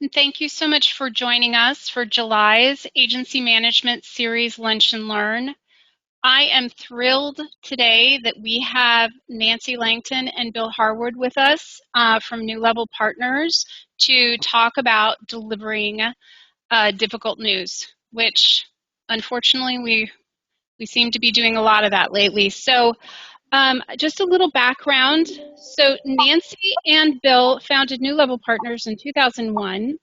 And thank you so much for joining us for July's Agency Management Series Lunch and Learn. I am thrilled today that we have Nancy Langton and Bill Harwood with us from New Level Partners to talk about delivering difficult news, which unfortunately we seem to be doing a lot of that lately. So just a little background. So Nancy and Bill founded New Level Partners in 2001.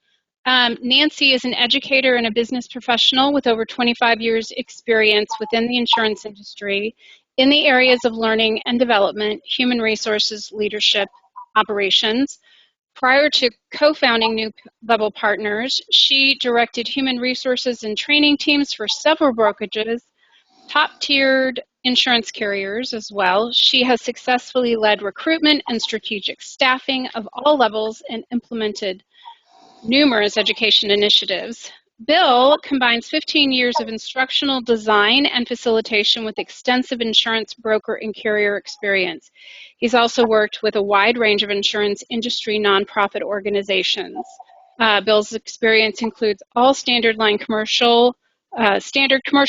Nancy is an educator and a business professional with over 25 years experience within the insurance industry in the areas of learning and development, human resources, leadership, operations. Prior to co-founding New Level Partners, she directed human resources and training teams for several brokerages, top-tiered insurance carriers as well. She has successfully led recruitment and strategic staffing of all levels and implemented numerous education initiatives. Bill combines 15 years of instructional design and facilitation with extensive insurance broker and carrier experience. He's also worked with a wide range of insurance industry nonprofit organizations. Bill's experience includes all standard commercial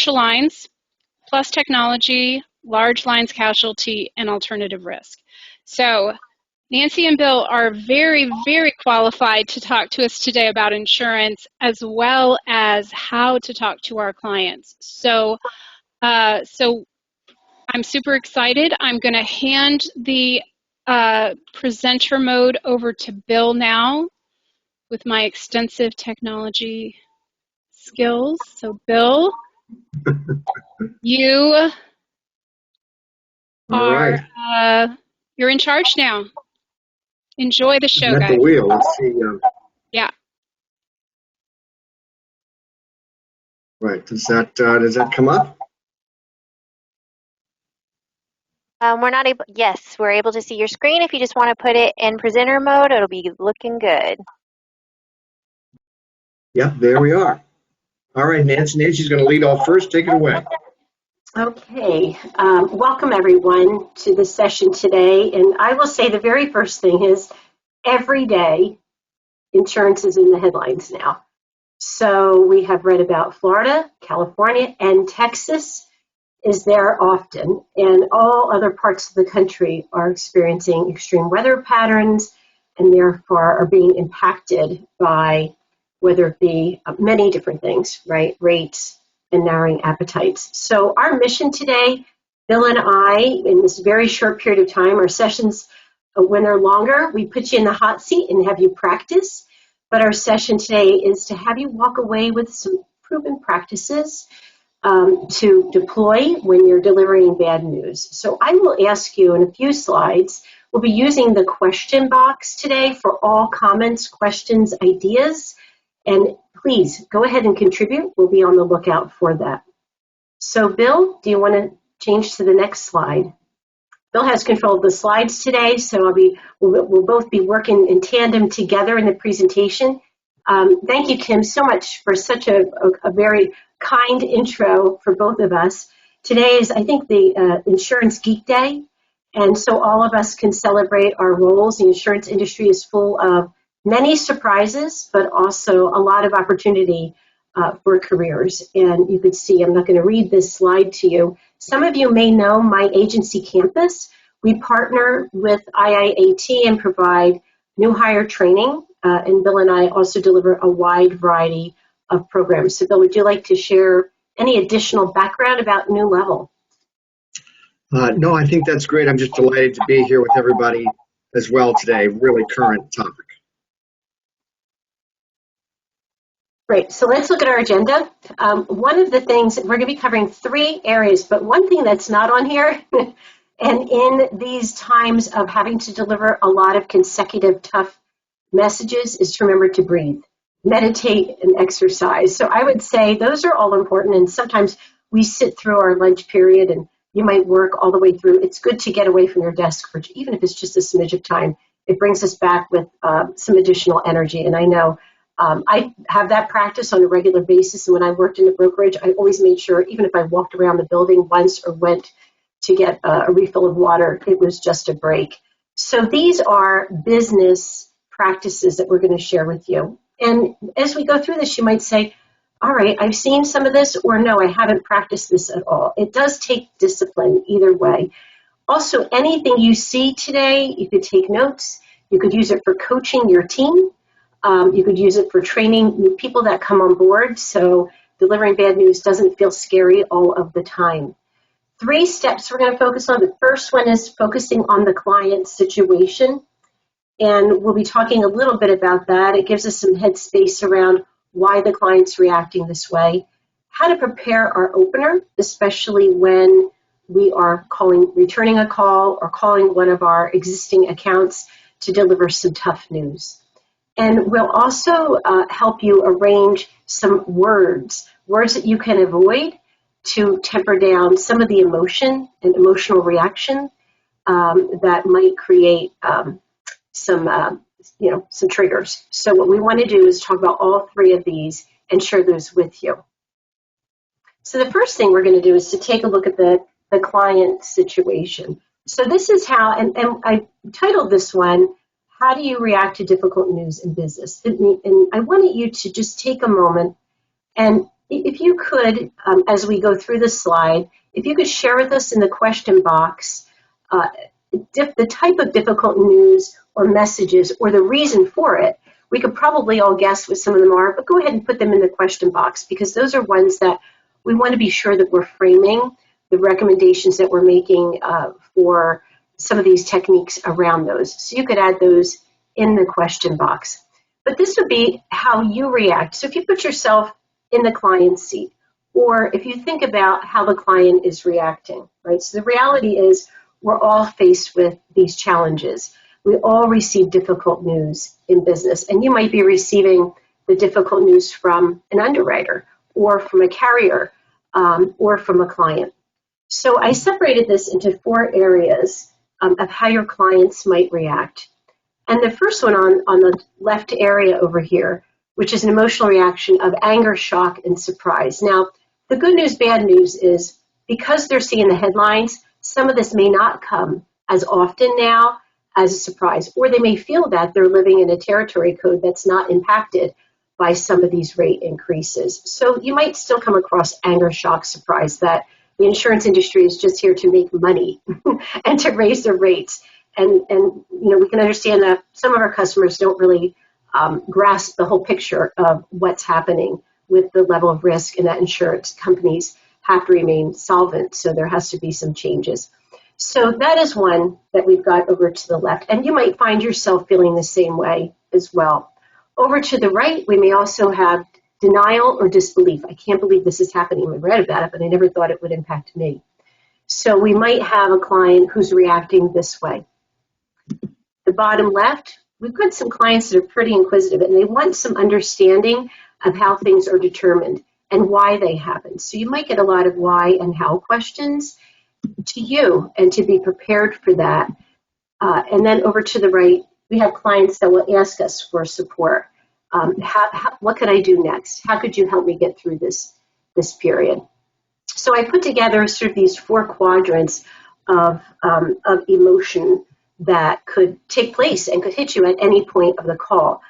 lines, plus technology, large lines casualty, and alternative risk. So Nancy and Bill are very, very qualified to talk to us today about insurance as well as how to talk to our clients. So I'm super excited. I'm going to hand the presenter mode over to Bill now with my extensive technology skills. So Bill, you are you're in charge now. Enjoy the show, guys. The wheel. Let's see. Yeah. Right. Does that come up? We're not able. Yes, we're able to see your screen. If you just want to put it in presenter mode, it'll be looking good. Yep. There we are. All right, Nancy. Nancy's going to lead off first. Take it away. Okay, welcome everyone to the session today. And I will say the very first thing is every day insurance is in the headlines now. So we have read about Florida, California, and Texas is there often. And all other parts of the country are experiencing extreme weather patterns and therefore are being impacted by whether it be many different things, right? Rates, and narrowing appetites. So our mission today, Bill and I, in this very short period of time, our sessions, when they're longer, we put you in the hot seat and have you practice. But our session today is to have you walk away with some proven practices to deploy when you're delivering bad news. So I will ask you in a few slides, we'll be using the question box today for all comments, questions, ideas, and please go ahead and contribute. We'll be on the lookout for that. So Bill, do you want to change to the next slide? Bill has control of the slides today, so we'll both be working in tandem together in the presentation. Thank you, Kim, so much for such a very kind intro for both of us. Today is, I think, the Insurance Geek Day, and so all of us can celebrate our roles. The insurance industry is full of many surprises, but also a lot of opportunity for careers. And you could see, I'm not going to read this slide to you. Some of you may know my agency campus. We partner with IIAT and provide new hire training. And Bill and I also deliver a wide variety of programs. So Bill, would you like to share any additional background about New Level? No, I think that's great. I'm just delighted to be here with everybody as well today. Really current topic. Great. So let's look at our agenda. One of the things, we're going to be covering 3 areas, but one thing that's not on here, and in these times of having to deliver a lot of consecutive tough messages, is to remember to breathe, meditate, and exercise. So I would say those are all important, and sometimes we sit through our lunch period and you might work all the way through. It's good to get away from your desk for, even if it's just a smidge of time. It brings us back with some additional energy, and I know I have that practice on a regular basis, and when I worked in a brokerage, I always made sure, even if I walked around the building once or went to get a refill of water, it was just a break. So these are business practices that we're going to share with you. And as we go through this, you might say, all right, I've seen some of this, or no, I haven't practiced this at all. It does take discipline either way. Also, anything you see today, you could take notes. You could use it for coaching your team. You could use it for training new people that come on board, so delivering bad news doesn't feel scary all of the time. 3 steps we're going to focus on. The first one is focusing on the client situation, and we'll be talking a little bit about that. It gives us some headspace around why the client's reacting this way, how to prepare our opener, especially when we are returning a call or calling one of our existing accounts to deliver some tough news. And we'll also help you arrange some words that you can avoid to temper down some of the emotion and emotional reaction that might create some triggers. So what we want to do is talk about all 3 of these and share those with you. So the first thing we're going to do is to take a look at the client situation. So this is how, and I titled this one, How Do You React to Difficult News in Business? And I wanted you to just take a moment, and if you could, as we go through the slide, if you could share with us in the question box the type of difficult news or messages or the reason for it. We could probably all guess what some of them are, but go ahead and put them in the question box, because those are ones that we want to be sure that we're framing the recommendations that we're making for some of these techniques around those. So you could add those in the question box. But this would be how you react. So if you put yourself in the client's seat, or if you think about how the client is reacting, right? So the reality is we're all faced with these challenges. We all receive difficult news in business, and you might be receiving the difficult news from an underwriter or from a carrier or from a client. So I separated this into 4 areas of how your clients might react. And the first one on the left area over here, which is an emotional reaction of anger, shock, and surprise. Now, the good news, bad news is because they're seeing the headlines, some of this may not come as often now as a surprise, or they may feel that they're living in a territory code that's not impacted by some of these rate increases. So you might still come across anger, shock, surprise, that the insurance industry is just here to make money and to raise their rates. And we can understand that some of our customers don't really grasp the whole picture of what's happening with the level of risk, and that insurance companies have to remain solvent. So there has to be some changes. So that is one that we've got over to the left. And you might find yourself feeling the same way as well. Over to the right, we may also have denial or disbelief. I can't believe this is happening. I read about it, but I never thought it would impact me. So we might have a client who's reacting this way. The bottom left, we've got some clients that are pretty inquisitive, and they want some understanding of how things are determined and why they happen. So you might get a lot of why and how questions to you, and to be prepared for that. And then over to the right, we have clients that will ask us for support. What could I do next? How could you help me get through this period? So I put together sort of these 4 quadrants of emotion that could take place and could hit you at any point of the call.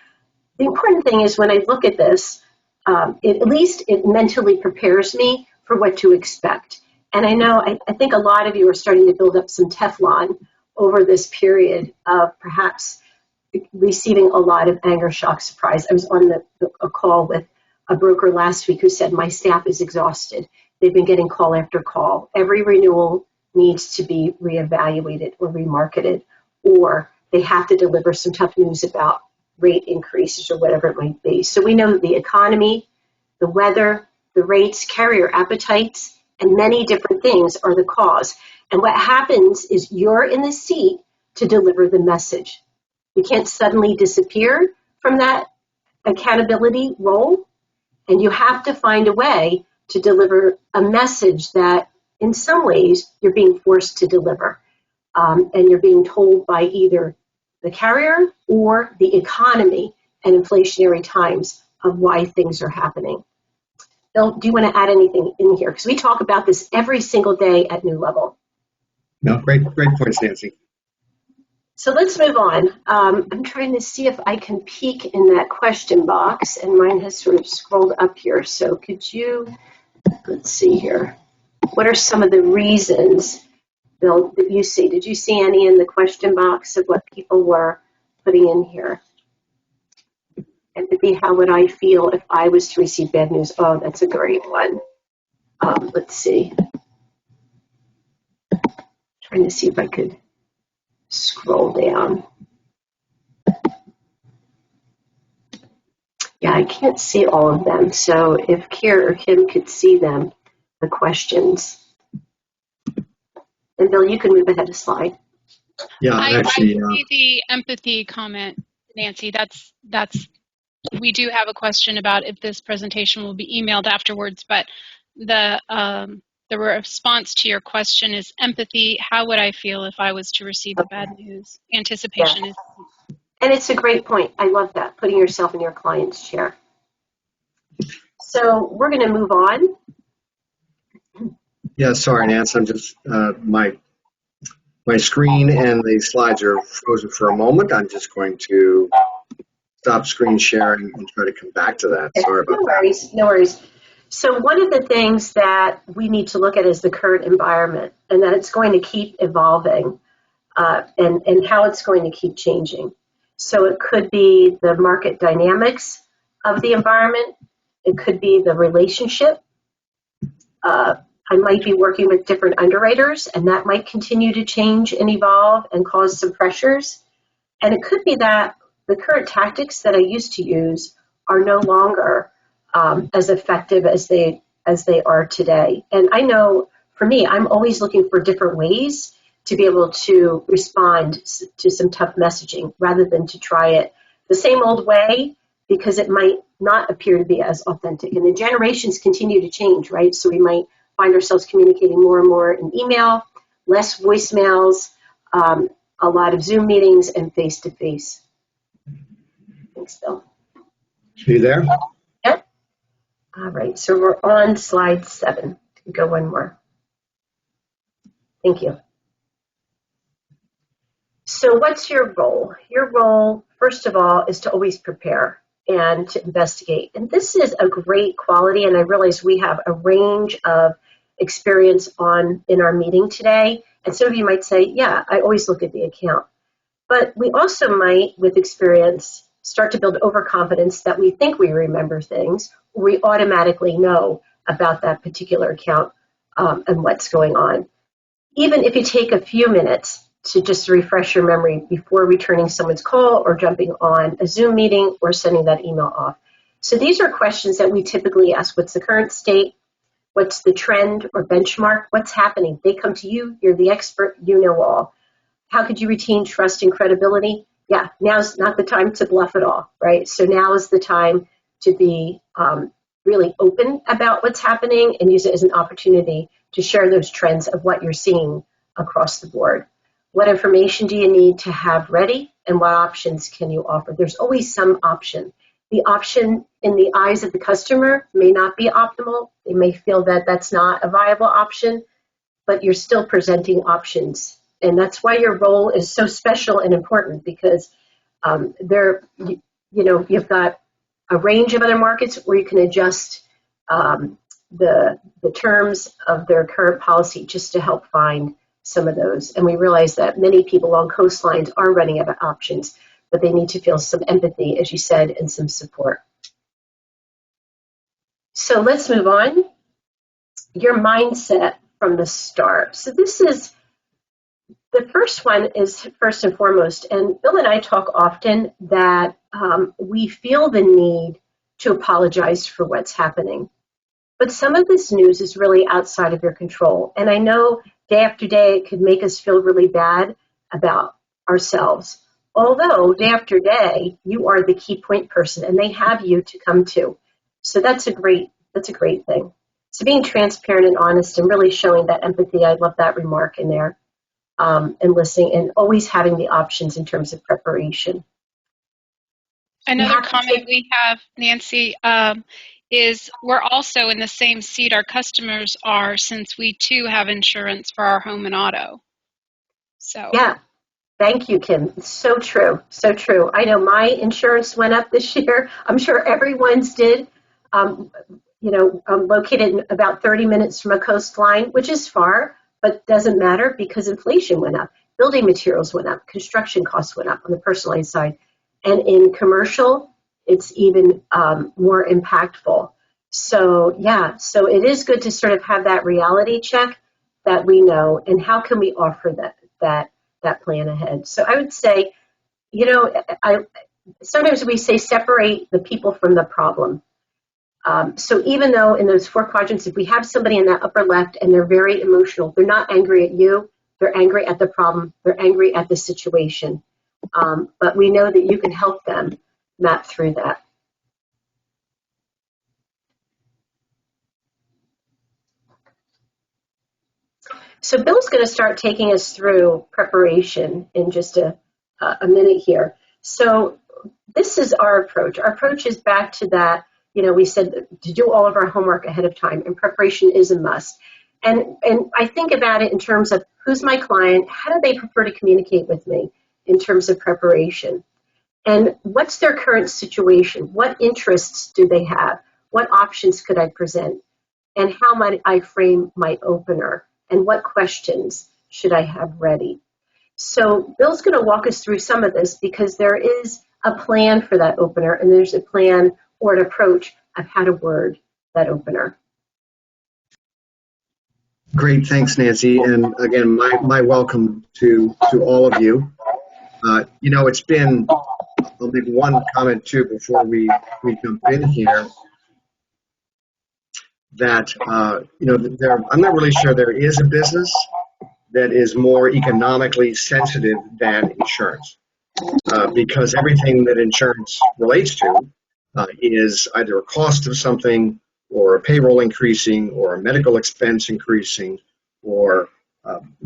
The important thing is when I look at this, at least it mentally prepares me for what to expect. And I think a lot of you are starting to build up some Teflon over this period of perhaps receiving a lot of anger, shock, surprise. I was on a call with a broker last week who said, my staff is exhausted. They've been getting call after call. Every renewal needs to be reevaluated or remarketed, or they have to deliver some tough news about rate increases or whatever it might be. So we know that the economy, the weather, the rates, carrier appetites, and many different things are the cause. And what happens is you're in the seat to deliver the message. You can't suddenly disappear from that accountability role, and you have to find a way to deliver a message that in some ways you're being forced to deliver. And you're being told by either the carrier or the economy and inflationary times of why things are happening. Bill, do you want to add anything in here? Because we talk about this every single day at New Level. No, great points, Nancy. So let's move on. I'm trying to see if I can peek in that question box, and mine has sort of scrolled up here. So could you, let's see here. What are some of the reasons, Bill, that you see? Did you see any in the question box of what people were putting in here? Empathy, how would I feel if I was to receive bad news? Oh, that's a great one. Let's see. Trying to see if I could scroll down. Yeah, I can't see all of them. So if Kier or Kim could see them, the questions. And Bill, you can move ahead a slide. Yeah, I actually, see the empathy comment, Nancy. That's we do have a question about if this presentation will be emailed afterwards, but the response to your question is empathy. How would I feel if I was to receive the bad news? Anticipation is. And it's a great point. I love that, putting yourself in your client's chair. So we're going to move on. yeah, sorry, Nance, I'm just, my screen and the slides are frozen for a moment. I'm just going to stop screen sharing and try to come back to that. Sorry about that. No worries. So one of the things that we need to look at is the current environment, and that it's going to keep evolving, and how it's going to keep changing. So it could be the market dynamics of the environment. It could be the relationship. I might be working with different underwriters, and that might continue to change and evolve and cause some pressures. And it could be that the current tactics that I used to use are no longer as effective as they are today. And I know for me, I'm always looking for different ways to be able to respond to some tough messaging rather than to try it the same old way, because it might not appear to be as authentic. And the generations continue to change, right? So we might find ourselves communicating more and more in email, less voicemails, a lot of Zoom meetings, and face-to-face. Thanks, Bill. Are you there? Yep. All right, so we're on slide 7. Go one more. Thank you. So what's your role? Your role, first of all, is to always prepare and to investigate. And this is a great quality, and I realize we have a range of experience in our meeting today. And some of you might say, yeah, I always look at the account. But we also might, with experience, start to build overconfidence that we think we remember things, or we automatically know about that particular account and what's going on. Even if you take a few minutes to just refresh your memory before returning someone's call or jumping on a Zoom meeting or sending that email off. So these are questions that we typically ask. What's the current state? What's the trend or benchmark? What's happening? They come to you. You're the expert. You know all. How could you retain trust and credibility? Yeah, now's not the time to bluff at all, right? So now is the time to be really open about what's happening and use it as an opportunity to share those trends of what you're seeing across the board. What information do you need to have ready, and what options can you offer? There's always some option. The option in the eyes of the customer may not be optimal. They may feel that that's not a viable option, but you're still presenting options. And that's why your role is so special and important, because you've got a range of other markets where you can adjust the terms of their current policy just to help find some of those. And we realize that many people along coastlines are running out of options, but they need to feel some empathy, as you said, and some support. So let's move on. Your mindset from the start. So this is, the first one is first and foremost, and Bill and I talk often that we feel the need to apologize for what's happening. But some of this news is really outside of your control. And I know day after day it could make us feel really bad about ourselves. Although day after day, you are the key point person and they have you to come to. So that's a great thing. So being transparent and honest and really showing that empathy, I love that remark in there, and listening and always having the options in terms of preparation. Another comment we have, Nancy, is we're also in the same seat our customers are, since we too have insurance for our home and auto. So yeah, Thank you, Kim. It's so true, so true. I know my insurance went up this year. I'm sure everyone's did. I'm located about 30 minutes from a coastline, which is far, but doesn't matter because inflation went up. Building materials went up. Construction costs went up on the personal line side. And in commercial, it's even more impactful. So, yeah, so it is good to sort of have that reality check that we know, and how can we offer that plan ahead. So I would say, sometimes we say separate the people from the problem. So even though in those 4 quadrants, if we have somebody in that upper left and they're very emotional, they're not angry at you, they're angry at the problem, they're angry at the situation. But we know that you can help them map through that. So Bill's going to start taking us through preparation in just a minute here. So this is our approach. Our approach is back to that, we said to do all of our homework ahead of time, and preparation is a must. And I think about it in terms of who's my client, how do they prefer to communicate with me in terms of preparation, and what's their current situation, what interests do they have, what options could I present, and how might I frame my opener, and what questions should I have ready. So Bill's going to walk us through some of this because there is a plan for that opener, and there's a plan or an approach of how to word that opener. Great, thanks, Nancy. And again, my welcome to all of you. It's been, I'll make one comment too before we jump in here, that, I'm not really sure there is a business that is more economically sensitive than insurance, because everything that insurance relates to is either a cost of something, or a payroll increasing, or a medical expense increasing, or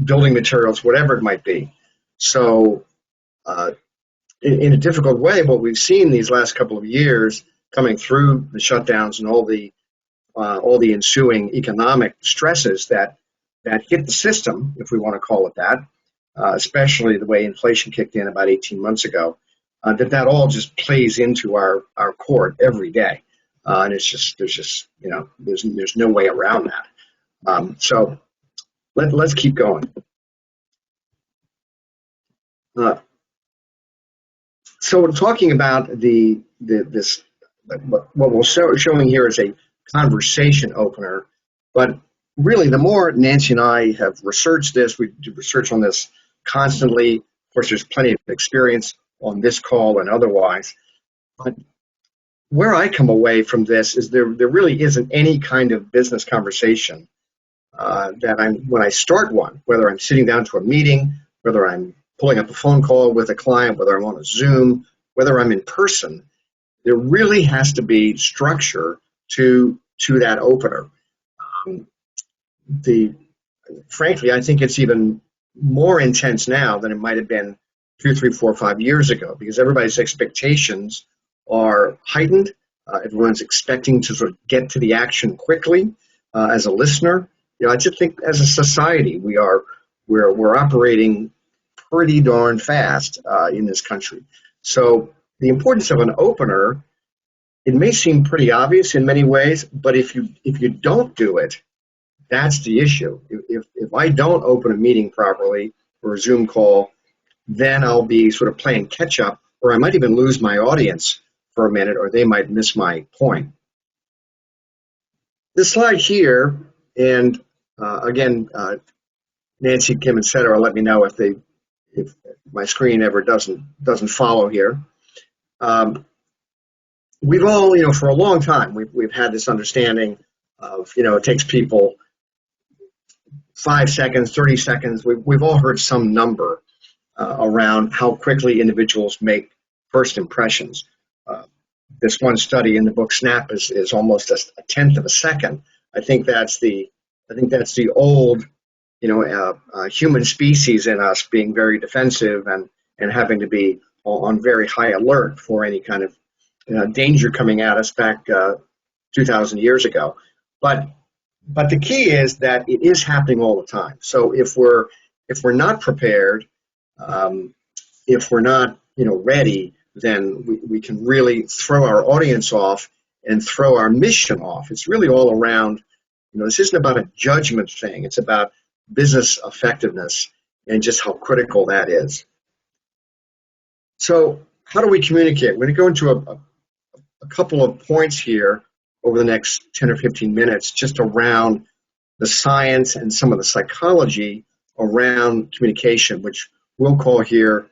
building materials, whatever it might be. So in a difficult way, what we've seen these last couple of years coming through the shutdowns and all the ensuing economic stresses that hit the system, if we want to call it that, especially the way inflation kicked in about 18 months ago, that all just plays into our court every day. And there's no way around that. So let's keep going. So we're talking about this, what we're showing here is a conversation opener, but really the more Nancy and I have researched this, we do research on this constantly. Of course, there's plenty of experience on this call and otherwise, but where I come away from this is there really isn't any kind of business conversation that when I start one, whether I'm sitting down to a meeting, whether I'm pulling up a phone call with a client, whether I'm on a Zoom, whether I'm in person, there really has to be structure to that opener. Frankly, I think it's even more intense now than it might have been 2, 3, 4, 5 years ago, because everybody's expectations are heightened. Everyone's expecting to sort of get to the action quickly. As a listener, I just think as a society we're operating pretty darn fast in this country. So the importance of an opener, it may seem pretty obvious in many ways, but if you don't do it, that's the issue. If I don't open a meeting properly or a Zoom call, then I'll be sort of playing catch up, or I might even lose my audience for a minute, or they might miss my point. This slide here, and again, Nancy, Kim, etc., let me know if my screen ever doesn't follow here. We've all, for a long time, we've had this understanding of, it takes people 5 seconds, 30 seconds. We've all heard some number around how quickly individuals make first impressions. This one study in the book Snap is almost a tenth of a second. I think that's the old, human species in us being very defensive and having to be on very high alert for any kind of danger coming at us back 2,000 years ago. But the key is that it is happening all the time. So if we're not prepared, if we're not, ready, then we can really throw our audience off and throw our mission off. It's really all around, this isn't about a judgment thing. It's about business effectiveness and just how critical that is. So how do we communicate? We're going to go into a couple of points here over the next 10 or 15 minutes just around the science and some of the psychology around communication, which we'll call here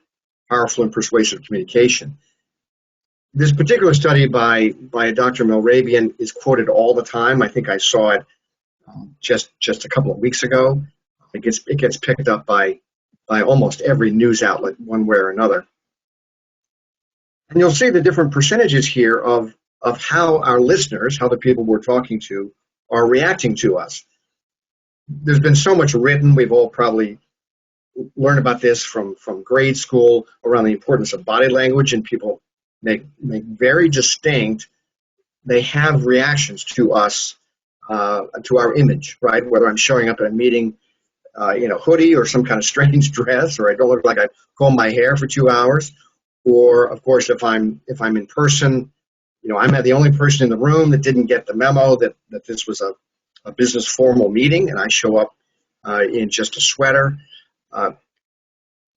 powerful and persuasive communication. This particular study by Dr. Melrabian is quoted all the time. I think I saw it just a couple of weeks ago. It gets picked up by almost every news outlet one way or another. And you'll see the different percentages here of how our listeners, how the people we're talking to, are reacting to us. There's been so much written. We've all probably learned about this from grade school around the importance of body language, and people make very distinct. They have reactions to us, to our image, right? Whether I'm showing up at a meeting in a hoodie or some kind of strange dress, or I don't look like I combed my hair for 2 hours, or of course if I'm in person, I'm the only person in the room that didn't get the memo that this was a business formal meeting, and I show up in just a sweater.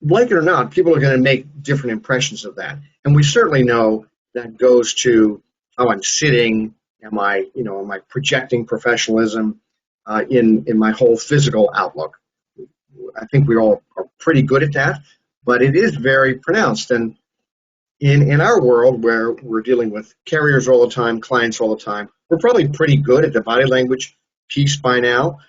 Like it or not, people are going to make different impressions of that. And we certainly know that goes to how I'm sitting. Am I projecting professionalism in my whole physical outlook? I think we all are pretty good at that, but it is very pronounced. And in our world, where we're dealing with carriers all the time, clients all the time, we're probably pretty good at the body language piece by now.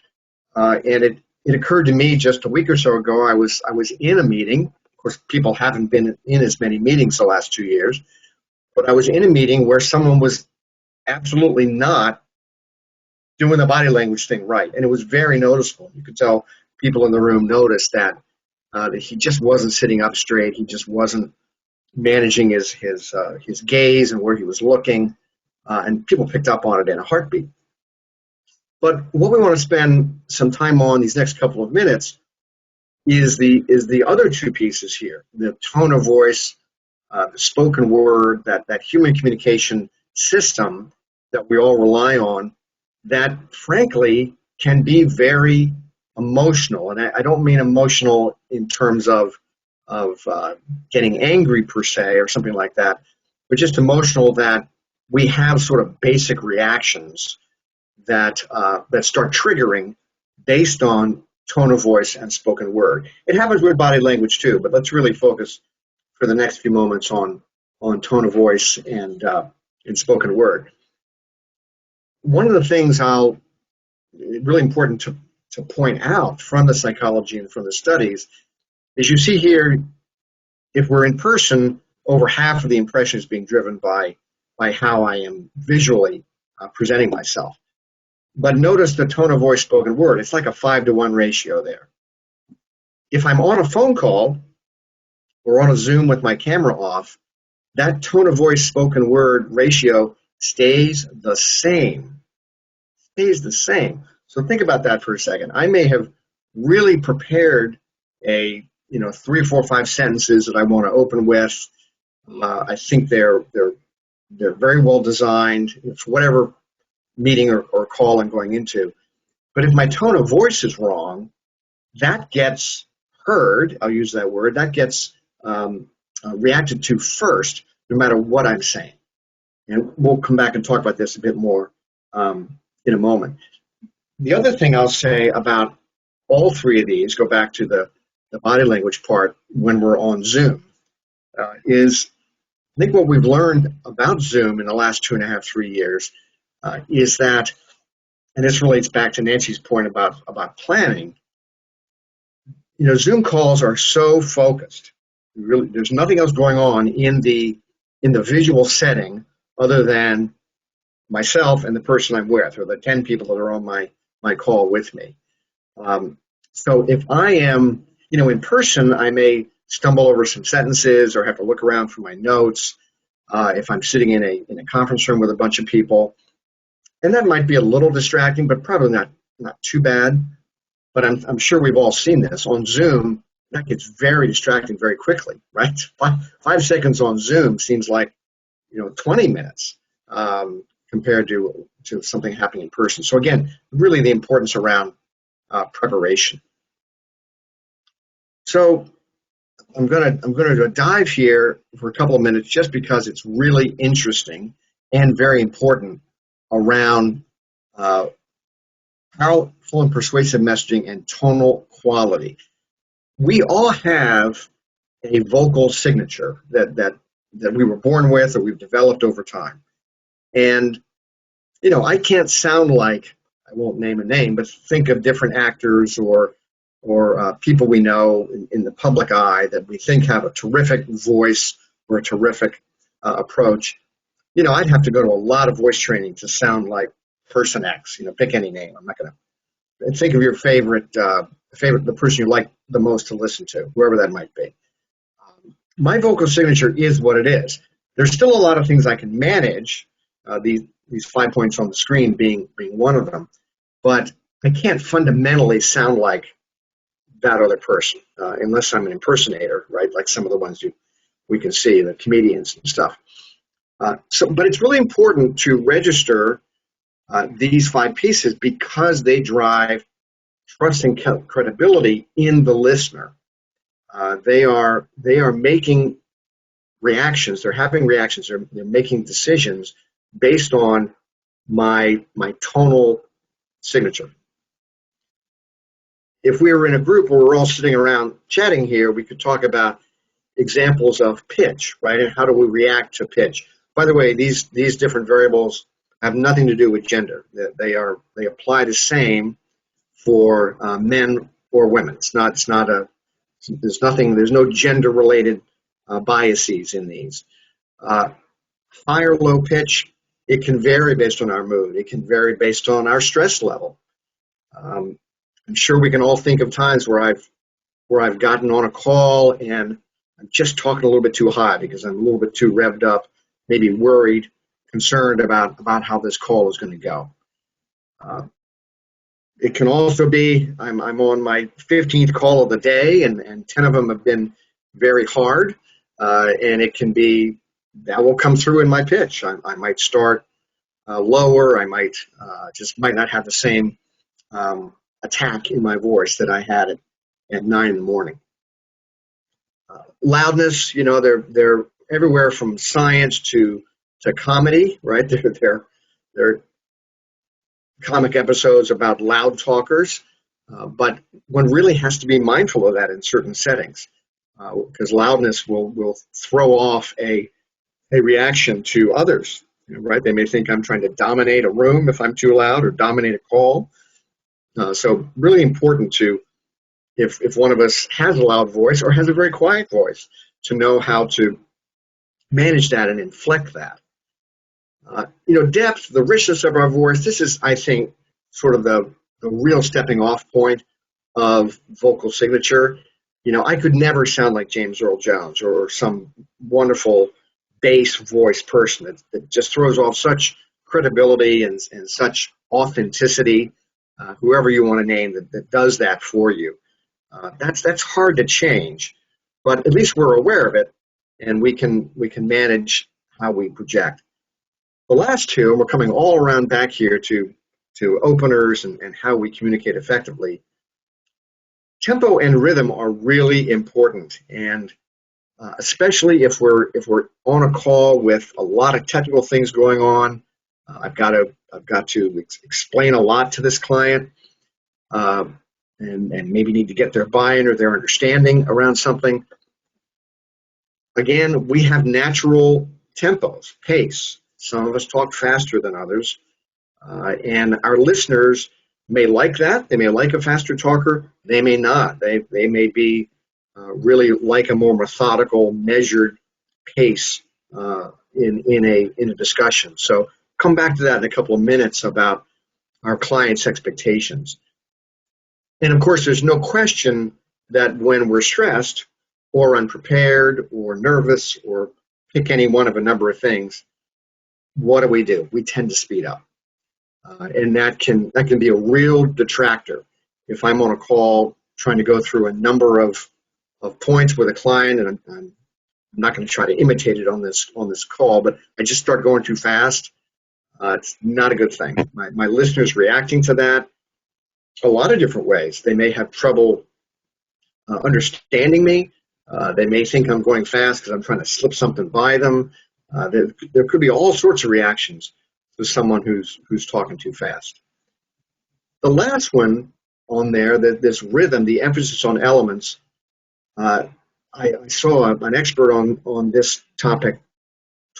And it occurred to me just a week or so ago, I was in a meeting. Of course, people haven't been in as many meetings the last 2 years, but I was in a meeting where someone was absolutely not doing the body language thing right. And it was very noticeable. You could tell people in the room noticed that he just wasn't sitting up straight. He just wasn't managing his gaze and where he was looking. And people picked up on it in a heartbeat. But what we want to spend some time on these next couple of minutes is the other two pieces here: the tone of voice, the spoken word, that human communication system that we all rely on, that frankly can be very emotional. And I don't mean emotional in terms of getting angry per se or something like that, but just emotional that we have sort of basic reactions that start triggering based on tone of voice and spoken word. It happens with body language too, but let's really focus for the next few moments on tone of voice and spoken word. One of the things really important to point out from the psychology and from the studies is you see here, if we're in person, over half of the impression is being driven by how I am visually presenting myself. But notice the tone of voice, spoken word. It's like a 5-to-1 ratio there. If I'm on a phone call or on a Zoom with my camera off, that tone of voice, spoken word ratio stays the same. So think about that for a second. I may have really prepared a 3, 4, 5 sentences that I want to open with. I think they're very well designed for whatever meeting or call I'm going into. But if my tone of voice is wrong, that gets heard. I'll use that word. That gets reacted to first, no matter what I'm saying. And we'll come back and talk about this a bit more in a moment. The other thing I'll say about all three of these, go back to the body language part when we're on Zoom, is I think what we've learned about Zoom in the last 2.5, 3 years is that, and this relates back to Nancy's point about planning, Zoom calls are so focused. Really, there's nothing else going on in the visual setting other than myself and the person I'm with, or the 10 people that are on my call with me. So if I am, in person, I may stumble over some sentences or have to look around for my notes. If I'm sitting in a conference room with a bunch of people, and that might be a little distracting, but probably not too bad. But I'm sure we've all seen this on Zoom. that gets very distracting very quickly, right? 5 seconds on Zoom seems like 20 minutes compared to something happening in person. So again, really the importance around preparation. So I'm gonna dive here for a couple of minutes just because it's really interesting and very important around powerful and persuasive messaging and tonal quality. We all have a vocal signature that we were born with or we've developed over time. And, I can't sound like, I won't name a name, but think of different actors or people we know in the public eye that we think have a terrific voice or a terrific approach. I'd have to go to a lot of voice training to sound like person X. Pick any name. I'm not going to think of your favorite, the person you like the most to listen to, whoever that might be. My vocal signature is what it is. There's still a lot of things I can manage, these 5 points on the screen being one of them, but I can't fundamentally sound like that other person unless I'm an impersonator, right? Like some of the ones we can see, the comedians and stuff. But it's really important to register these 5 pieces because they drive trust and credibility in the listener. They are making reactions. They're having reactions. They're making decisions based on my tonal signature. If we were in a group where we're all sitting around chatting here, we could talk about examples of pitch, right? And how do we react to pitch? By the way, these different variables have nothing to do with gender. They apply the same for men or women. There's no gender related biases in these. High or low pitch, it can vary based on our mood. It can vary based on our stress level. I'm sure we can all think of times where I've gotten on a call and I'm just talking a little bit too high because I'm a little bit too revved up, maybe worried, concerned about how this call is going to go. It can also be I'm on my 15th call of the day and 10 of them have been very hard, and it can be that will come through in my pitch. I might start lower. I might not have the same attack in my voice that I had at 9 in the morning. Loudness, they're everywhere from science to comedy, right? They're comic episodes about loud talkers, but one really has to be mindful of that in certain settings because loudness will throw off a reaction to others, right? They may think I'm trying to dominate a room if I'm too loud or dominate a call. So really important to, if one of us has a loud voice or has a very quiet voice, to know how to manage that and inflect that. Depth, the richness of our voice, this is, I think, sort of the real stepping off point of vocal signature. I could never sound like James Earl Jones or some wonderful bass voice person that just throws off such credibility and such authenticity. Whoever you want to name that does that for you. That's hard to change, but at least we're aware of it, and we can manage how we project. The last two, and we're coming all around back here to openers and how we communicate effectively. Tempo and rhythm are really important, and especially if we're on a call with a lot of technical things going on. I've got to explain a lot to this client, and maybe need to get their buy-in or their understanding around something. Again, we have natural tempos, pace. Some of us talk faster than others, and our listeners may like that. They may like a faster talker. They may not. They may be really like a more methodical, measured pace in a discussion. So come back to that in a couple of minutes about our clients' expectations. And of course, there's no question that when we're stressed or unprepared or nervous or pick any one of a number of things, what do? We tend to speed up. And that can be a real detractor. If I'm on a call trying to go through a number of of points with a client, and I'm not going to try to imitate it on this call, but I just start going too fast. It's not a good thing. My listeners reacting to that a lot of different ways. They may have trouble understanding me. They may think I'm going fast because I'm trying to slip something by them. There could be all sorts of reactions to someone who's talking too fast. The last one on there, this rhythm, the emphasis on elements, I saw an expert on this topic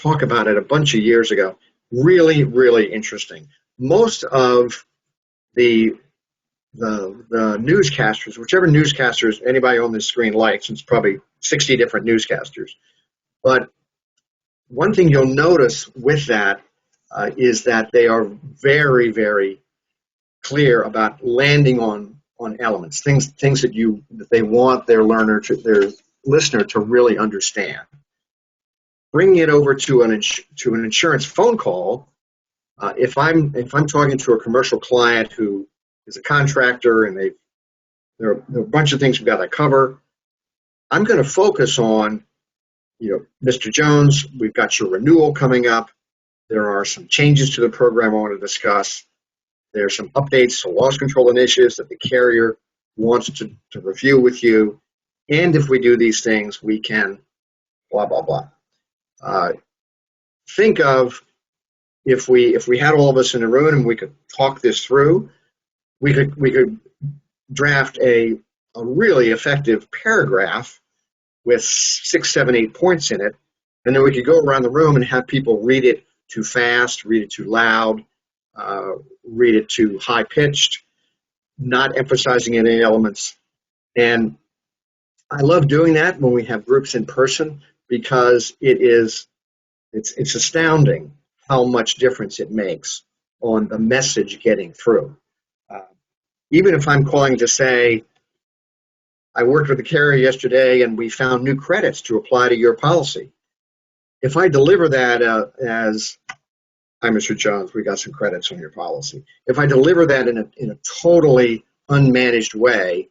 talk about it a bunch of years ago. Really, really interesting. Most of the newscasters, whichever newscasters anybody on this screen likes, it's probably 60 different newscasters. But one thing you'll notice with that is that they are very, very clear about landing on elements, things that they want their listener to really understand. Bringing it over to an insurance phone call, if I'm talking to a commercial client who is a contractor and there are a bunch of things we've got to cover, I'm going to focus on, Mr. Jones, we've got your renewal coming up. There are some changes to the program I want to discuss. There's some updates to loss control initiatives that the carrier wants to review with you. And if we do these things, we can blah, blah, blah. Think of if we had all of us in a room and we could talk this through, we could draft a really effective paragraph with 6, 7, 8 points in it, and then we could go around the room and have people read it too fast, read it too loud, read it too high-pitched, not emphasizing any elements. And I love doing that when we have groups in person because it's astounding how much difference it makes on the message getting through. Even if I'm calling to say, I worked with the carrier yesterday and we found new credits to apply to your policy. If I deliver that as, hi, Mr. Jones, we got some credits on your policy. If I deliver that in a totally unmanaged way,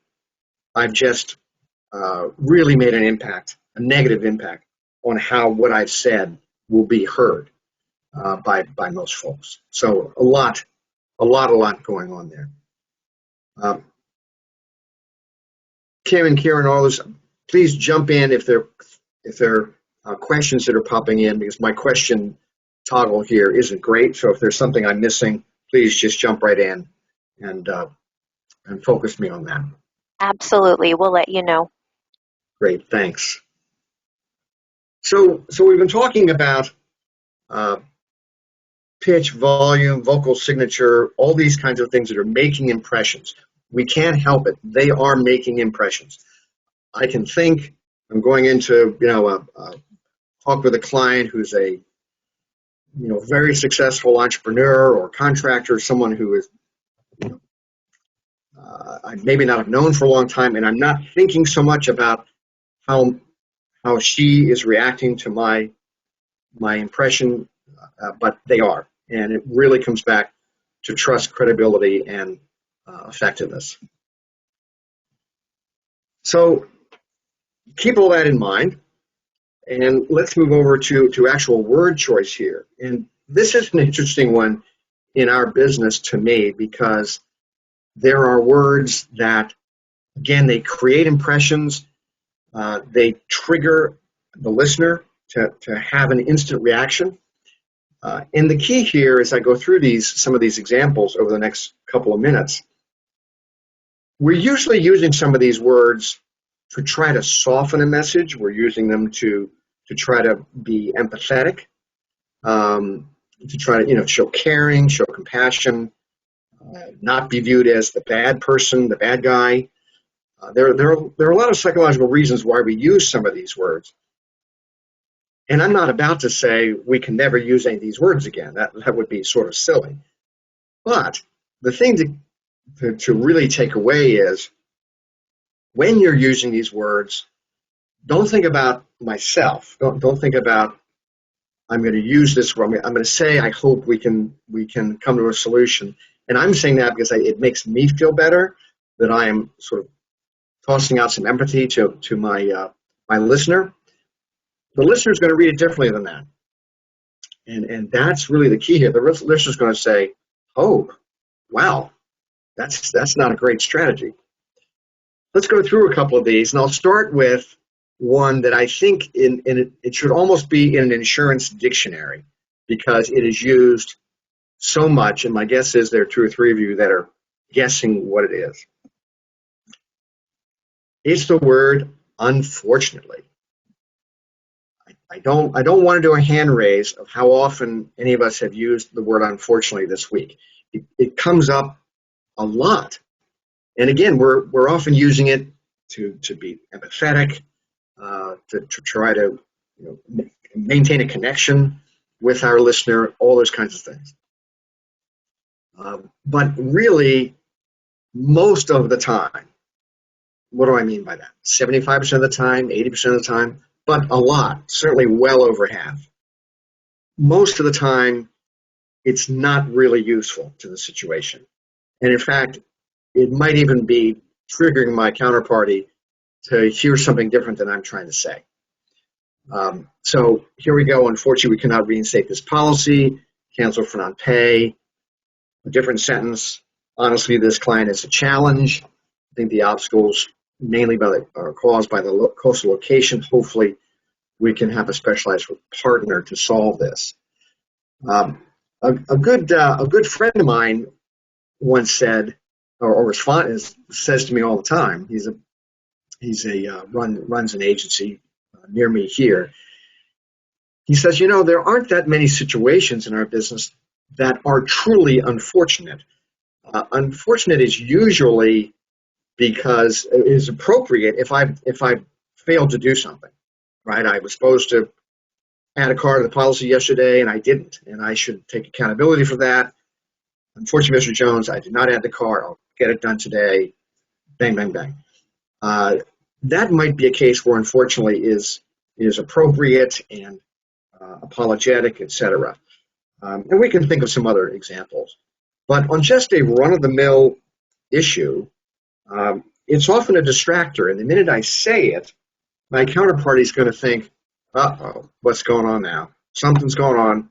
I've just really made an impact, a negative impact on how what I've said will be heard by most folks. So a lot going on there. Kim and Karen, all this, please jump in if there are questions that are popping in, because my question toggle here isn't great. So if there's something I'm missing, please just jump right in and focus me on that. Absolutely. We'll let you know. Great, thanks. So we've been talking about pitch, volume, vocal signature, all these kinds of things that are making impressions. We can't help it. They are making impressions. I can think I'm going into, a talk with a client who's a, very successful entrepreneur or contractor, someone who is, I maybe not have known for a long time, and I'm not thinking so much about how she is reacting to my impression, but they are. And it really comes back to trust, credibility, and effectiveness. So keep all that in mind, and let's move over to actual word choice here. And this is an interesting one in our business to me, because there are words that, again, they create impressions. They trigger the listener to have an instant reaction. And the key here, as I go through some of these examples over the next couple of minutes, we're usually using some of these words to try to soften a message. We're using them to try to be empathetic, to try to show caring, show compassion, not be viewed as the bad person, the bad guy. There are a lot of psychological reasons why we use some of these words. And I'm not about to say we can never use any of these words again. That would be sort of silly. But the thing to really take away is, when you're using these words, don't think about myself. Don't think about, I'm going to use this word. I'm going to say, I hope we can come to a solution. And I'm saying that because it makes me feel better that I am sort of tossing out some empathy to my my listener, the listener is going to read it differently than that. And that's really the key here. The listener is going to say, "Oh, wow, that's not a great strategy." Let's go through a couple of these, and I'll start with one that I think it should almost be in an insurance dictionary because it is used so much, and my guess is there are 2 or 3 of you that are guessing what it is. It's the word unfortunately. I don't want to do a hand raise of how often any of us have used the word unfortunately this week. It comes up a lot. And again, we're often using it to be empathetic, to try to maintain a connection with our listener, all those kinds of things. But really, most of the time, what do I mean by that? 75% of the time, 80% of the time, but a lot, certainly well over half. Most of the time, it's not really useful to the situation. And in fact, it might even be triggering my counterparty to hear something different than I'm trying to say. So here we go. Unfortunately, we cannot reinstate this policy, cancel for non-pay. A different sentence. Honestly, this client is a challenge. I think the obstacles mainly are caused by the coastal location. Hopefully, we can have a specialized partner to solve this. A good friend of mine once said, or says to me all the time. Runs an agency near me here. He says, there aren't that many situations in our business that are truly unfortunate. Unfortunate is usually because it is appropriate if I failed to do something, right? I was supposed to add a car to the policy yesterday and I didn't, and I should take accountability for that. Unfortunately, Mr. Jones, I did not add the car. I'll get it done today. Bang, bang, bang. That might be a case where unfortunately is appropriate and apologetic, etc. And we can think of some other examples. But on just a run-of-the-mill issue, it's often a distractor. And the minute I say it, my counterparty is going to think, uh-oh, what's going on now? Something's going on.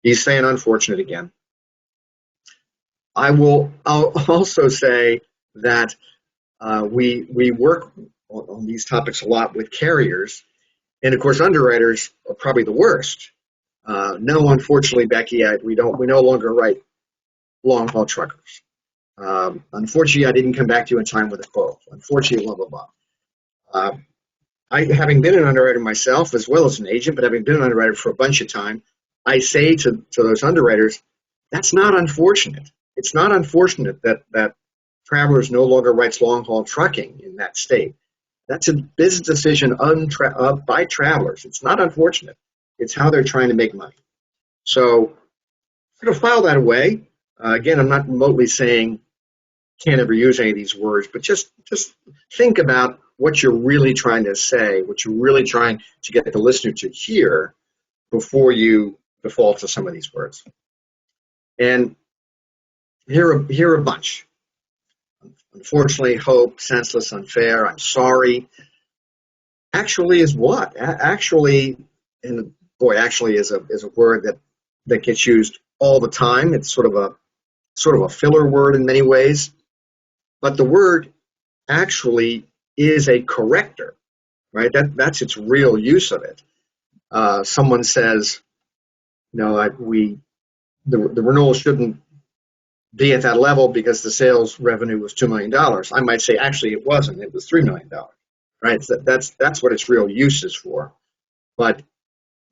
He's saying unfortunate again. I'll also say that we work on these topics a lot with carriers. And of course, underwriters are probably the worst. No, unfortunately, Becky, we no longer write long-haul truckers. Unfortunately, I didn't come back to you in time with a quote. Unfortunately, blah, blah, blah. Having been an underwriter myself, as well as an agent, but having been an underwriter for a bunch of time, I say to those underwriters, that's not unfortunate. It's not unfortunate that Travelers no longer writes long-haul trucking in that state. That's a business decision by Travelers. It's not unfortunate. It's how they're trying to make money. So I'm going to file that away. Again, I'm not remotely saying can't ever use any of these words, but just think about what you're really trying to say, what you're really trying to get the listener to hear before you default to some of these words. And here are a bunch. Unfortunately, hope, senseless, unfair, I'm sorry. Actually is what? Actually, and boy, actually is a word that gets used all the time. It's sort of a filler word in many ways. But the word actually is a corrector, right? That's its real use of it. Someone says, the renewal shouldn't be at that level because the sales revenue was $2 million. I might say, actually, it wasn't. It was $3 million, right? So that's what its real use is for. But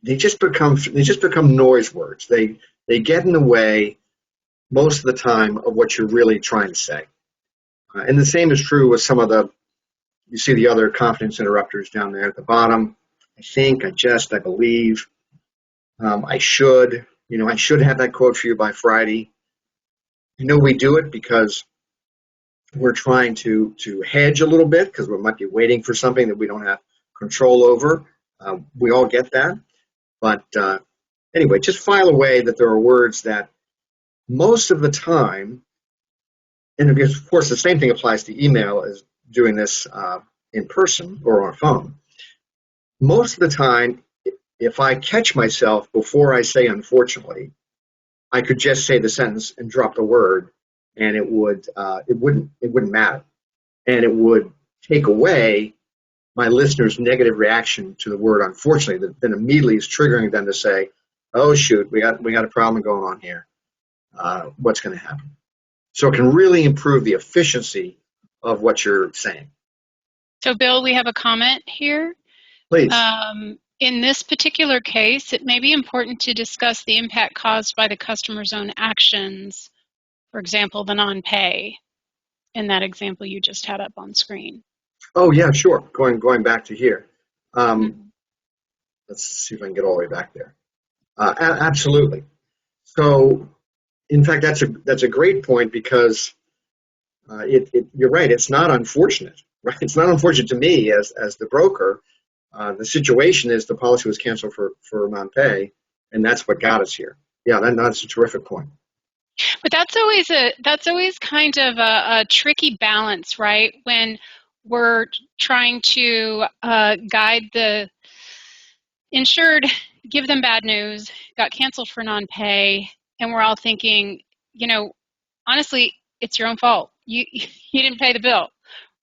they just become noise words. They get in the way most of the time of what you're really trying to say. And the same is true with some of you see the other confidence interrupters down there at the bottom. I think, I believe, I should, I should have that quote for you by Friday. We do it because we're trying to hedge a little bit because we might be waiting for something that we don't have control over. We all get that. But anyway, just file away that there are words that most of the time, and of course the same thing applies to email as doing this in person or on a phone, most of the time, if I catch myself before I say unfortunately, I could just say the sentence and drop the word, and it wouldn't matter, and it would take away my listener's negative reaction to the word unfortunately, that then immediately is triggering them to say, "Oh shoot, we got a problem going on here. What's going to happen?" So it can really improve the efficiency of what you're saying. So, Bill, we have a comment here. Please. In this particular case, it may be important to discuss the impact caused by the customer's own actions, for example, the non-pay, in that example you just had up on screen. Oh, yeah, sure. Going back to here. Let's see if I can get all the way back there. Absolutely. So, in fact, that's a great point, because you're right. It's not unfortunate, right? It's not unfortunate to me as the broker. The situation is the policy was canceled for non-pay, and that's what got us here. Yeah, that's a terrific point. But that's always kind of a tricky balance, right? When we're trying to guide the insured, give them bad news, got canceled for non-pay, and we're all thinking, honestly, it's your own fault. You didn't pay the bill,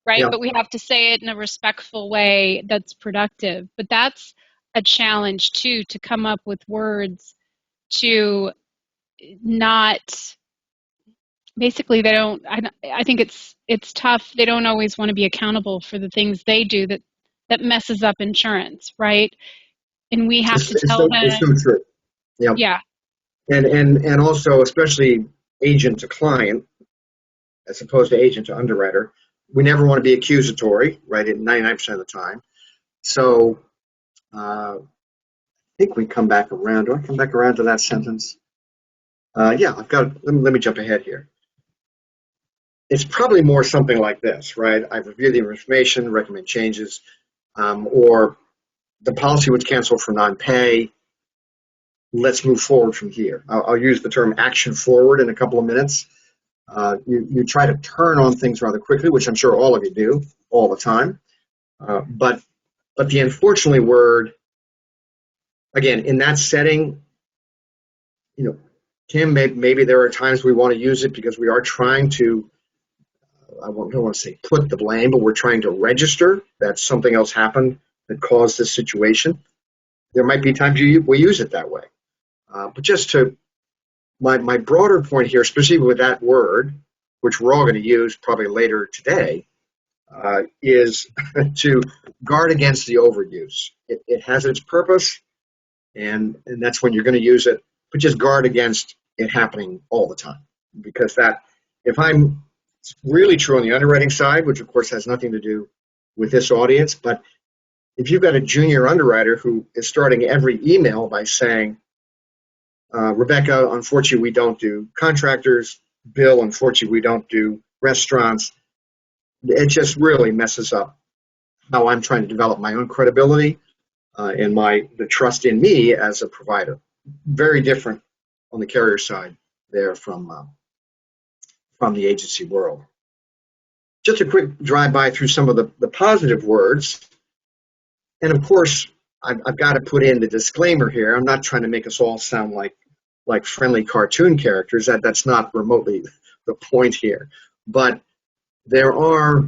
right? Yeah. But we have to say it in a respectful way that's productive. But that's a challenge too, to come up with words to not. Basically, they don't. I think it's tough. They don't always want to be accountable for the things they do that messes up insurance, right? And we have to tell them. It's so true. Yeah. Yeah. And also, especially agent to client, as opposed to agent to underwriter, we never want to be accusatory, right? At 99% of the time. So I think we come back around. Do I come back around to that sentence? Yeah, I've got. Let me jump ahead here. It's probably more something like this, right? I've reviewed the information, recommend changes, or the policy was canceled for non-pay. Let's move forward from here. I'll use the term action forward in a couple of minutes. You try to turn on things rather quickly, which I'm sure all of you do all the time. But the unfortunately word, again, in that setting, Tim, maybe there are times we want to use it because we are trying to, I don't want to say put the blame, but we're trying to register that something else happened that caused this situation. There might be times we use it that way. But just to, my broader point here, especially with that word, which we're all going to use probably later today, is to guard against the overuse. It has its purpose, and that's when you're going to use it, but just guard against it happening all the time. Because if I'm really true on the underwriting side, which of course has nothing to do with this audience, but if you've got a junior underwriter who is starting every email by saying, Rebecca, unfortunately, we don't do contractors. Bill, unfortunately, we don't do restaurants. It just really messes up how I'm trying to develop my own credibility and the trust in me as a provider. Very different on the carrier side there from the agency world. Just a quick drive-by through some of the positive words. And of course, I've got to put in the disclaimer here. I'm not trying to make us all sound like friendly cartoon characters. That's not remotely the point here. But there are,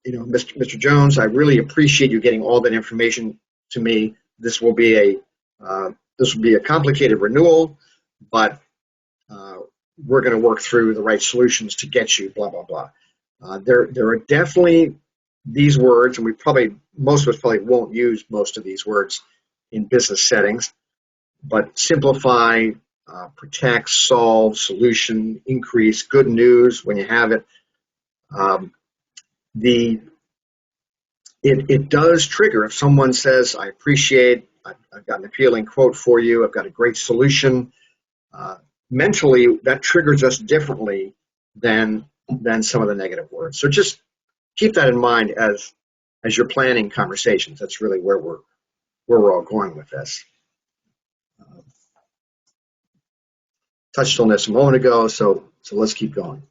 Mr. Jones, I really appreciate you getting all that information to me. This will be a complicated renewal, but we're going to work through the right solutions to get you blah blah blah. There are definitely these words, and most of us probably won't use most of these words in business settings, but simplify, protect, solve, solution, increase, good news when you have it. It does trigger if someone says, I appreciate, I've got an appealing quote for you, I've got a great solution. Mentally, that triggers us differently than some of the negative words. So just keep that in mind as you're planning conversations. That's really where we're all going with this. Touched on this a moment ago, so let's keep going.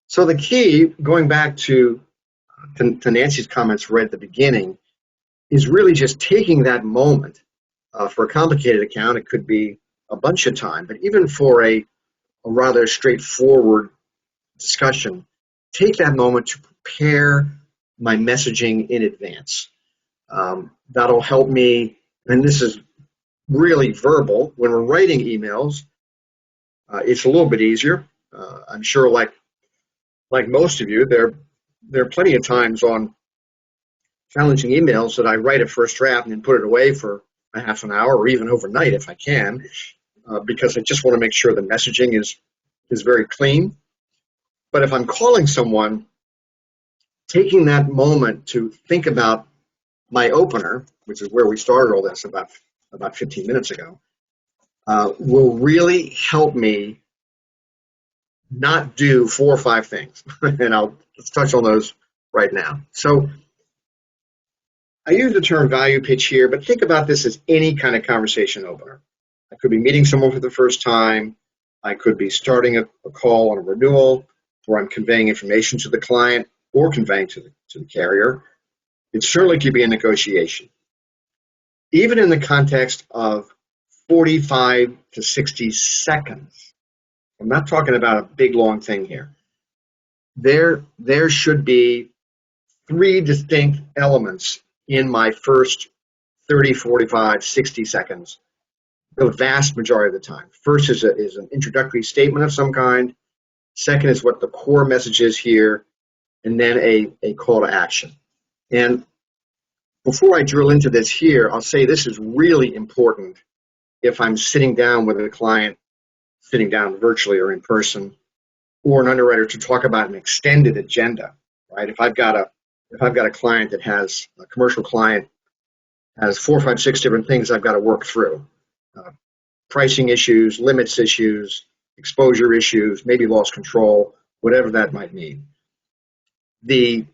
So the key, going back to to Nancy's comments right at the beginning, is really just taking that moment. For a complicated account, it could be a bunch of time, but even for a rather straightforward discussion, take that moment to prepare my messaging in advance. That'll help me, and this is really verbal. When we're writing emails, it's a little bit easier. I'm sure, like most of you, there are plenty of times on challenging emails that I write a first draft and then put it away for a half an hour or even overnight if I can, because I just want to make sure the messaging is very clean. But if I'm calling someone, taking that moment to think about my opener, which is where we started all this about 15 minutes ago, will really help me not do 4 or 5 things. And let's touch on those right now. So I use the term value pitch here, but think about this as any kind of conversation opener. I could be meeting someone for the first time. I could be starting a call on a renewal, where I'm conveying information to the client or conveying to the carrier. It certainly could be a negotiation. Even in the context of 45 to 60 seconds, I'm not talking about a big, long thing here. There should be 3 distinct elements in my first 30, 45, 60 seconds, the vast majority of the time. First is an introductory statement of some kind. Second is what the core message is here, and then a call to action. And before I drill into this here, I'll say this is really important if I'm sitting down with a client, sitting down virtually or in person, or an underwriter to talk about an extended agenda, right? If I've got a client that has a commercial client, has 4, 5, 6 different things I've got to work through. Pricing issues, limits issues, exposure issues, maybe loss control, whatever that might mean. The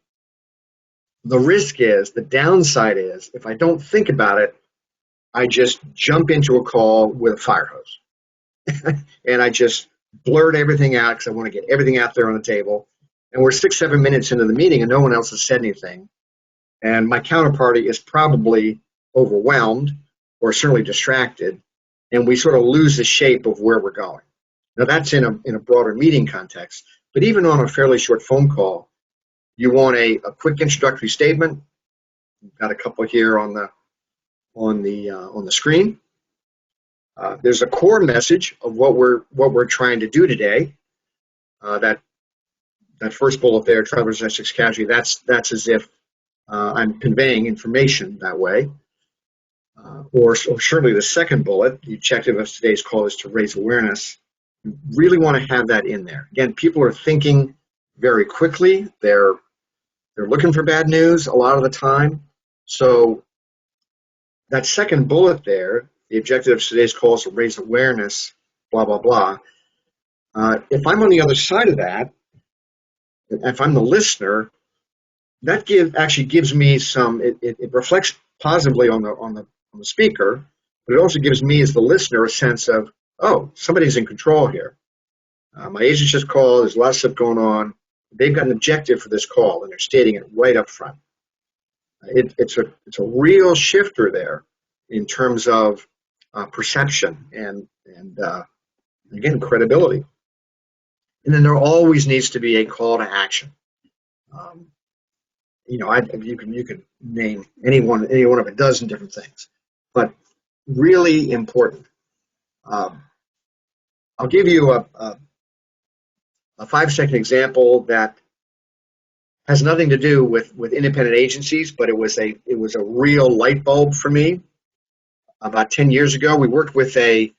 risk is, the downside is, if I don't think about it, I just jump into a call with a fire hose. And I just blurt everything out because I want to get everything out there on the table. And we're 6, 7 minutes into the meeting and no one else has said anything. And my counterparty is probably overwhelmed or certainly distracted. And we sort of lose the shape of where we're going. Now that's in a broader meeting context, but even on a fairly short phone call, you want a quick introductory statement. We've got a couple here on the screen. There's a core message of what we're trying to do today. That first bullet there, Travelers Essex Casualty. That's as if I'm conveying information that way. Or certainly the second bullet, the objective of today's call is to raise awareness. You really want to have that in there. Again, people are thinking very quickly. They're looking for bad news a lot of the time. So that second bullet there, the objective of today's call is to raise awareness, blah, blah, blah. If I'm on the other side of that, if I'm the listener, that actually gives me some, it reflects positively on the speaker, but it also gives me as the listener a sense of, oh, somebody's in control here. My agent just called, there's a lot of stuff going on. They've got an objective for this call, and they're stating it right up front. It's a real shifter there in terms of perception and again, credibility. And then there always needs to be a call to action. You can name any one of a dozen different things, but really important. I'll give you a 5-second example that has nothing to do with independent agencies, but it was a real light bulb for me. About 10 years ago, we worked with a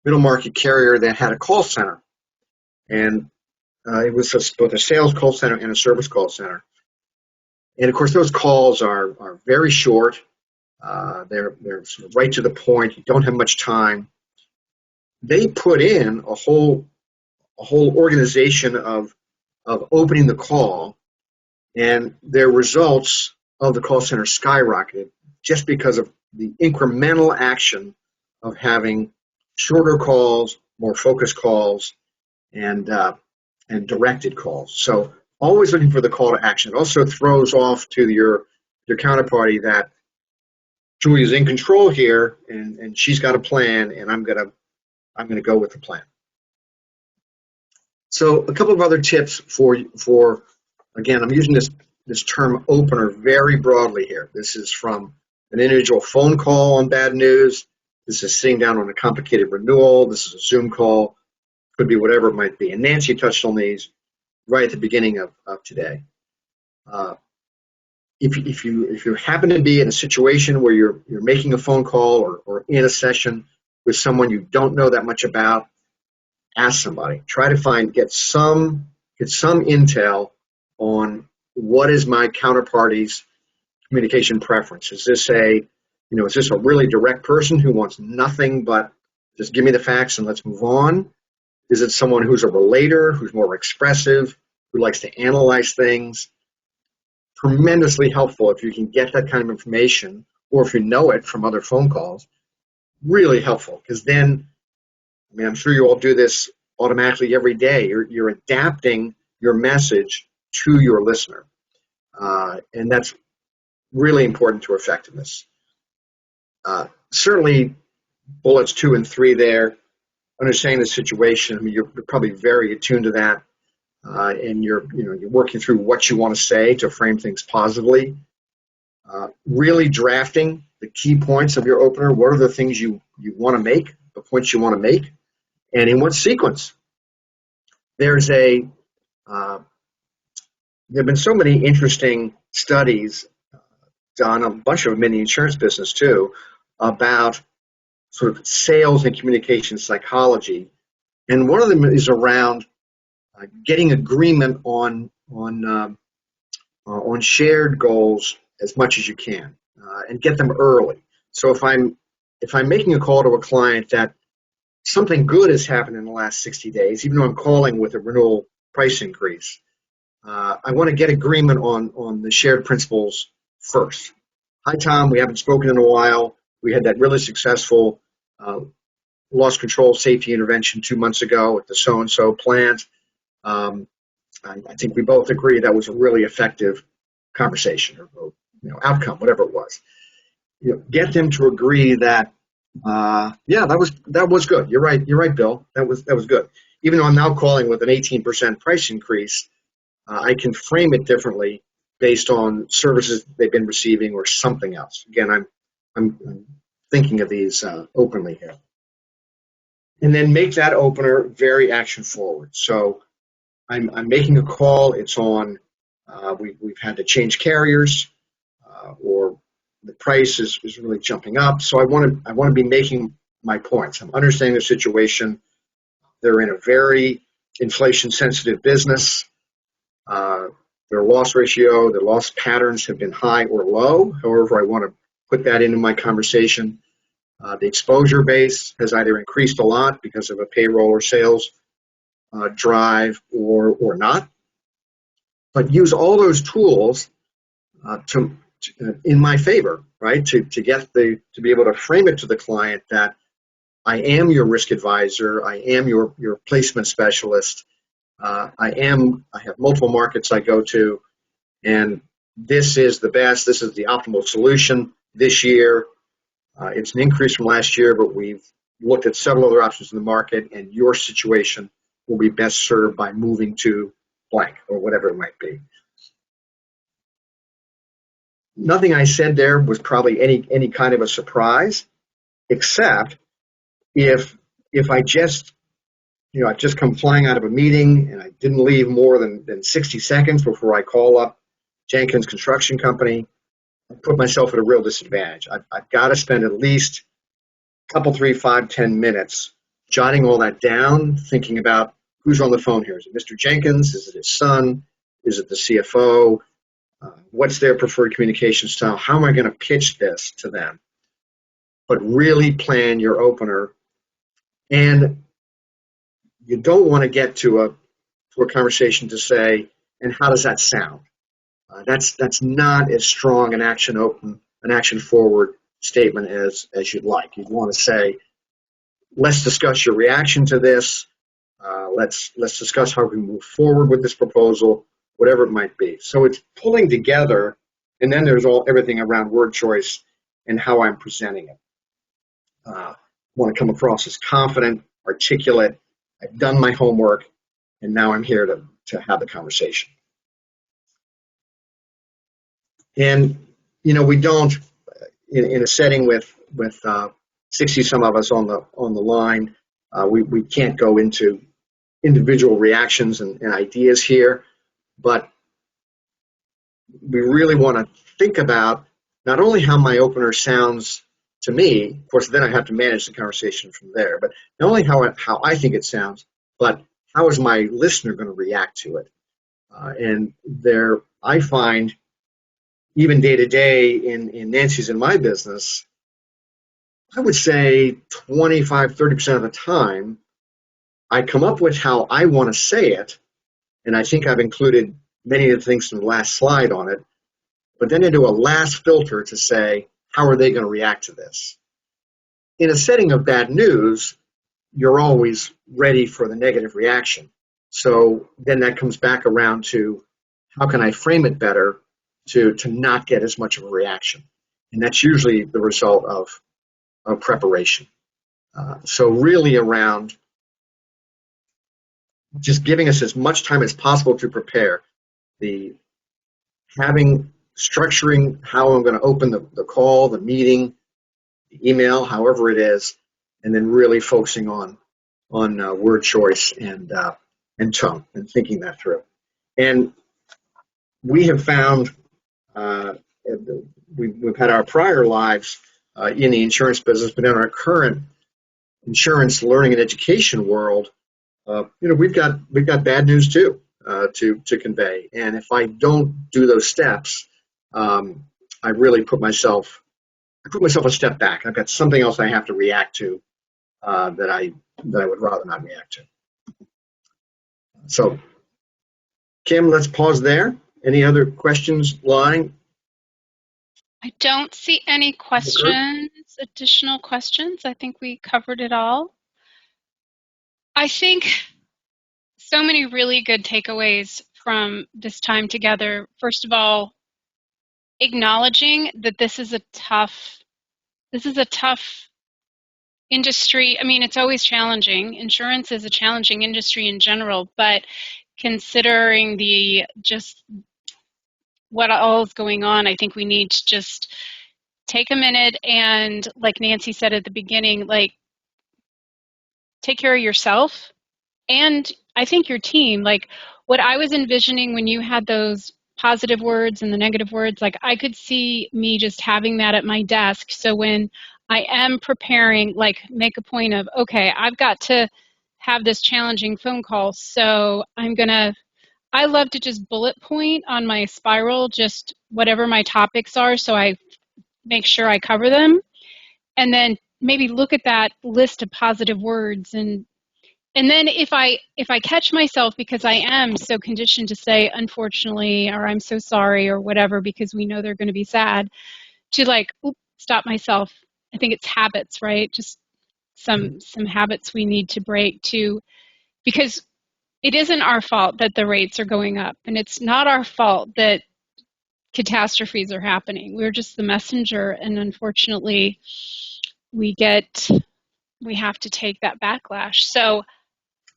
middle market carrier that had a call center, and it was both a sales call center and a service call center. And of course, those calls are very short. They're sort of right to the point. You don't have much time. They put in a whole organization of opening the call, and their results of the call center skyrocketed just because of the incremental action of having shorter calls, more focused calls, and directed calls. So always looking for the call to action. It also throws off to your counterparty that Julia's in control here, and she's got a plan, and I'm gonna go with the plan. So a couple of other tips for again, I'm using this term opener very broadly here. This is from an individual phone call on bad news. This is sitting down on a complicated renewal. This is a Zoom call. Could be whatever it might be. And Nancy touched on these right at the beginning of today. If you happen to be in a situation where you're making a phone call or in a session with someone you don't know that much about, ask somebody. Try to get some intel on what is my counterparty's communication preference. Is this a really direct person who wants nothing but just give me the facts and let's move on? Is it someone who's a relator, who's more expressive, who likes to analyze things? Tremendously helpful if you can get that kind of information, or if you know it from other phone calls. Really helpful, because then, I'm sure you all do this automatically every day. You're adapting your message to your listener, and that's really important to effectiveness. Certainly, bullets 2 and 3 there. Understanding the situation. You're probably very attuned to that. And you're working through what you want to say to frame things positively. Really drafting the key points of your opener. What are the things you want to make, the points you want to make, and in what sequence? There have been so many interesting studies done, a bunch of them in the insurance business too, about sort of sales and communication psychology. And one of them is around getting agreement on shared goals as much as you can, and get them early. So if I'm making a call to a client that something good has happened in the last 60 days, even though I'm calling with a renewal price increase, I want to get agreement on the shared principles first. Hi, Tom. We haven't spoken in a while. We had that really successful loss control safety intervention 2 months ago at the so-and-so plant. I think we both agree that was a really effective conversation or outcome, whatever it was. Get them to agree that that was good. You're right, Bill. That was good. Even though I'm now calling with an 18% price increase, I can frame it differently based on services they've been receiving or something else. Again, I'm thinking of these openly here. And then make that opener very action forward. So I'm making a call. It's on. We've had to change carriers, or the price is really jumping up. So I want to be making my points. I'm understanding the situation. They're in a very inflation-sensitive business. Their loss ratio, their loss patterns have been high or low. However, I want to put that into my conversation. The exposure base has either increased a lot because of a payroll or sales drive or not. But use all those tools to in my favor, right? To be able to frame it to the client that I am your risk advisor, I am your placement specialist, I have multiple markets I go to, and this is the best, this is the optimal solution this year. It's an increase from last year, but we've looked at several other options in the market, and your situation will be best served by moving to blank or whatever it might be. Nothing I said there was probably any kind of a surprise, except if I just I've just come flying out of a meeting and I didn't leave more than 60 seconds before I call up Jenkins Construction Company. I put myself at a real disadvantage. I've got to spend at least a couple, 3, 5, 10 minutes jotting all that down, thinking about who's on the phone here. Is it Mr. Jenkins? Is it his son? Is it the CFO? What's their preferred communication style? How am I going to pitch this to them? But really plan your opener. And you don't want to get to a conversation to say, and how does that sound? That's not as strong an action forward statement as you'd like. You'd want to say, let's discuss your reaction to this. Let's discuss how we move forward with this proposal. whatever it might be. So it's pulling together, and then there's everything around word choice and how I'm presenting it. I want to come across as confident, articulate. I've done my homework, and now I'm here to have the conversation. And we don't, in a setting with 60 some of us on the line, we can't go into individual reactions and ideas here, but we really want to think about not only how my opener sounds to me, of course, then I have to manage the conversation from there, but not only how I think it sounds, but how is my listener going to react to it? And there, I find, even day to day in Nancy's and my business, I would say 25, 30% of the time, I come up with how I want to say it, and I think I've included many of the things from the last slide on it, but then I do a last filter to say, how are they going to react to this? In a setting of bad news, you're always ready for the negative reaction. So then that comes back around to how can I frame it better to not get as much of a reaction? And that's usually the result of preparation. So really around just giving us as much time as possible to prepare, structuring how I'm going to open the call, the meeting, the email, however it is, and then really focusing on word choice and tone and thinking that through. And we have found we've had our prior lives in the insurance business, but in our current insurance learning and education world, we've got bad news too to convey. And if I don't do those steps, I really put myself a step back. I've got something else I have to react to that I would rather not react to. So, Kim, let's pause there. Any other questions lying? I don't see any questions, additional questions. I think we covered it all. I think so many really good takeaways from this time together. First of all, acknowledging that this is a tough industry. I mean, it's always challenging. Insurance is a challenging industry in general, but considering just what all is going on, I think we need to just take a minute and, like Nancy said at the beginning, like, take care of yourself and I think your team. Like, what I was envisioning when you had those positive words and the negative words, like, I could see me just having that at my desk. So when I am preparing, like, make a point of, okay, I've got to have this challenging phone call, so I love to just bullet point on my spiral, just whatever my topics are, so I make sure I cover them, and then maybe look at that list of positive words, and then if I catch myself, because I am so conditioned to say unfortunately or I'm so sorry or whatever, because we know they're going to be sad, to like, stop myself. I think it's habits, right? Just some habits we need to break too, because it isn't our fault that the rates are going up, and it's not our fault that catastrophes are happening. We're just the messenger, and unfortunately we have to take that backlash. So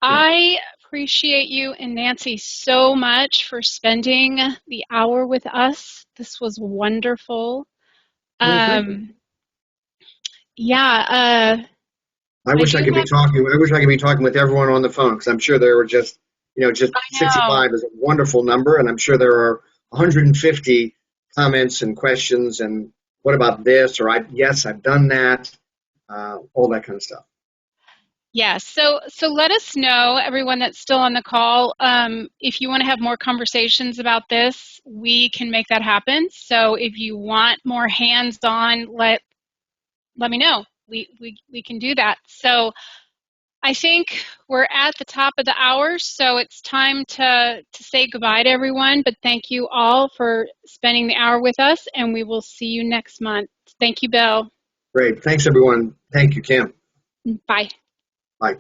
I appreciate you and Nancy so much for spending the hour with us. This was wonderful. I wish I could be talking with everyone on the phone, because I'm sure there were just 65 is a wonderful number, and I'm sure there are 150 comments and questions and what about this, or yes, I've done that, all that kind of stuff. Yeah, so let us know, everyone that's still on the call, if you want to have more conversations about this, we can make that happen. So if you want more hands-on, let me know. We can do that. So I think we're at the top of the hour, so it's time to say goodbye to everyone. But thank you all for spending the hour with us, and we will see you next month. Thank you, Bill. Great. Thanks, everyone. Thank you, Kim. Bye. Bye.